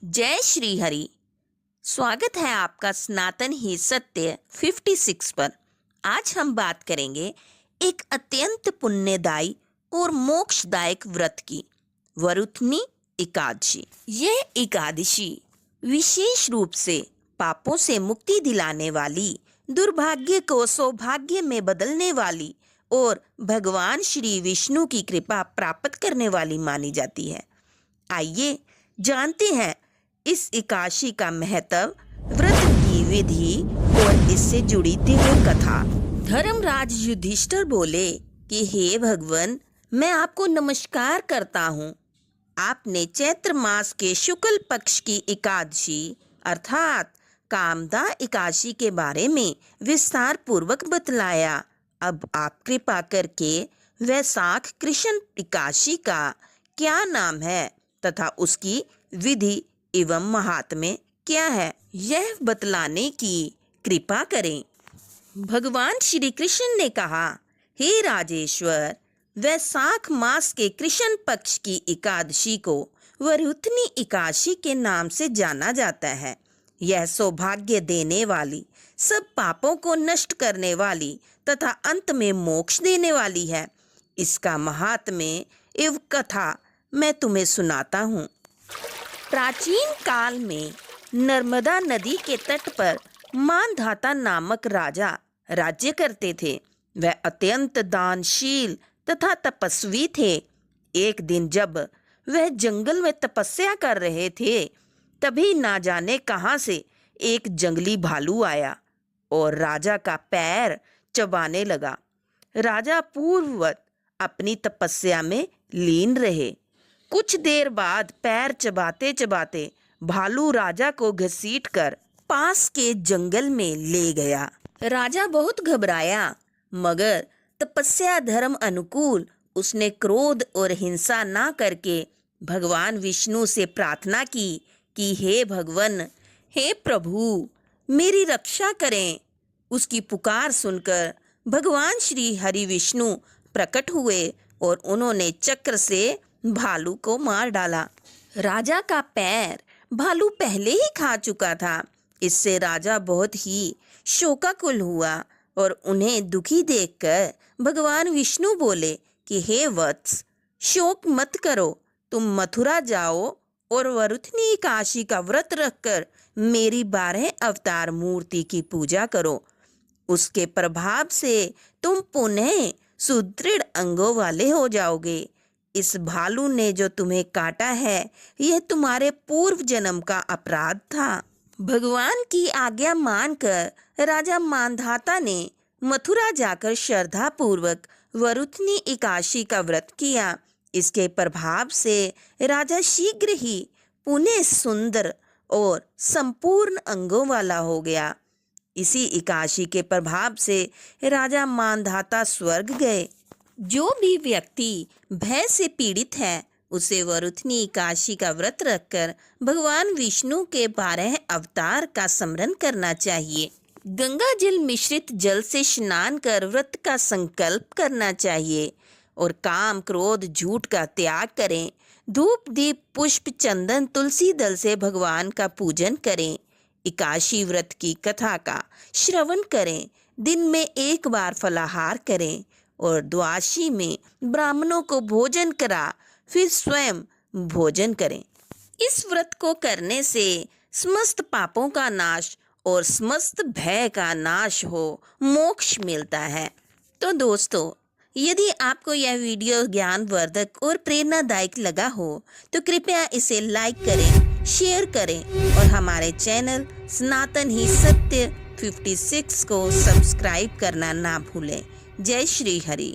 जय श्री हरि। स्वागत है आपका सनातन ही सत्य 56 पर। आज हम बात करेंगे एक अत्यंत पुण्यदायी और मोक्षदायक व्रत की, वरुथनी एकादशी। यह एकादशी विशेष रूप से पापों से मुक्ति दिलाने वाली, दुर्भाग्य को सौभाग्य में बदलने वाली और भगवान श्री विष्णु की कृपा प्राप्त करने वाली मानी जाती है। आइए जानते हैं इस एकादशी का महत्व, व्रत की विधि और इससे जुड़ी दिव्य कथा। धर्मराज युधिष्ठिर बोले कि हे भगवान, मैं आपको नमस्कार करता हूँ। आपने चैत्र मास के शुक्ल पक्ष की एकादशी अर्थात कामदा एकादशी के बारे में विस्तार पूर्वक बतलाया। अब आप कृपा करके वैशाख कृष्ण एकादशी का क्या नाम है तथा उसकी विधि एवं महात्म्य क्या है, यह बतलाने की कृपा करें। भगवान श्री कृष्ण ने कहा, हे राजेश्वर, वैशाख मास के कृष्ण पक्ष की एकादशी को वरुथनी एकादशी के नाम से जाना जाता है। यह सौभाग्य देने वाली, सब पापों को नष्ट करने वाली तथा अंत में मोक्ष देने वाली है। इसका महात्म्य एवं कथा मैं तुम्हें सुनाता हूँ। प्राचीन काल में नर्मदा नदी के तट पर मानधाता नामक राजा राज्य करते थे। वह अत्यंत दानशील तथा तपस्वी थे। एक दिन जब वह जंगल में तपस्या कर रहे थे, तभी ना जाने कहां से एक जंगली भालू आया और राजा का पैर चबाने लगा। राजा पूर्ववत अपनी तपस्या में लीन रहे। कुछ देर बाद पैर चबाते चबाते भालू राजा को घसीटकर पास के जंगल में ले गया। राजा बहुत घबराया, मगर तपस्या धर्म अनुकूल उसने क्रोध और हिंसा ना करके भगवान विष्णु से प्रार्थना की कि हे भगवान, हे प्रभु, मेरी रक्षा करें। उसकी पुकार सुनकर भगवान श्री हरि विष्णु प्रकट हुए और उन्होंने चक्र से भालू को मार डाला। राजा का पैर भालू पहले ही खा चुका था। इससे राजा बहुत ही शोकाकुल हुआ और उन्हें दुखी देखकर भगवान विष्णु बोले कि हे वत्स, शोक मत करो। तुम मथुरा जाओ और वरुथनी एकादशी का व्रत रखकर मेरी 12 अवतार मूर्ति की पूजा करो। उसके प्रभाव से तुम पुनः सुदृढ़ अंगों वाले हो जाओगे। इस भालू ने जो तुम्हें काटा है, यह तुम्हारे पूर्व जन्म का अपराध था। भगवान की आज्ञा मानकर राजा मानधाता ने मथुरा जाकर श्रद्धा पूर्वक वरुथनी एकादशी का व्रत किया। इसके प्रभाव से राजा शीघ्र ही पुनः सुंदर और संपूर्ण अंगों वाला हो गया। इसी एकादशी के प्रभाव से राजा मानधाता स्वर्ग गए। जो भी व्यक्ति भय से पीड़ित है, उसे वरुथनी एकादशी का व्रत रखकर भगवान विष्णु के 12 अवतार का स्मरण करना चाहिए। गंगा जल मिश्रित जल से स्नान कर व्रत का संकल्प करना चाहिए और काम क्रोध झूठ का त्याग करें। धूप दीप पुष्प चंदन तुलसी दल से भगवान का पूजन करें। एकादशी व्रत की कथा का श्रवण करें। दिन में एक बार फलाहार करें और द्वादशी में ब्राह्मणों को भोजन करा फिर स्वयं भोजन करें। इस व्रत को करने से समस्त पापों का नाश और समस्त भय का नाश हो मोक्ष मिलता है। तो दोस्तों, यदि आपको यह वीडियो ज्ञानवर्धक और प्रेरणादायक लगा हो तो कृपया इसे लाइक करें, शेयर करें और हमारे चैनल सनातन ही सत्य 56 को सब्सक्राइब करना ना भूलें। जय श्री हरि।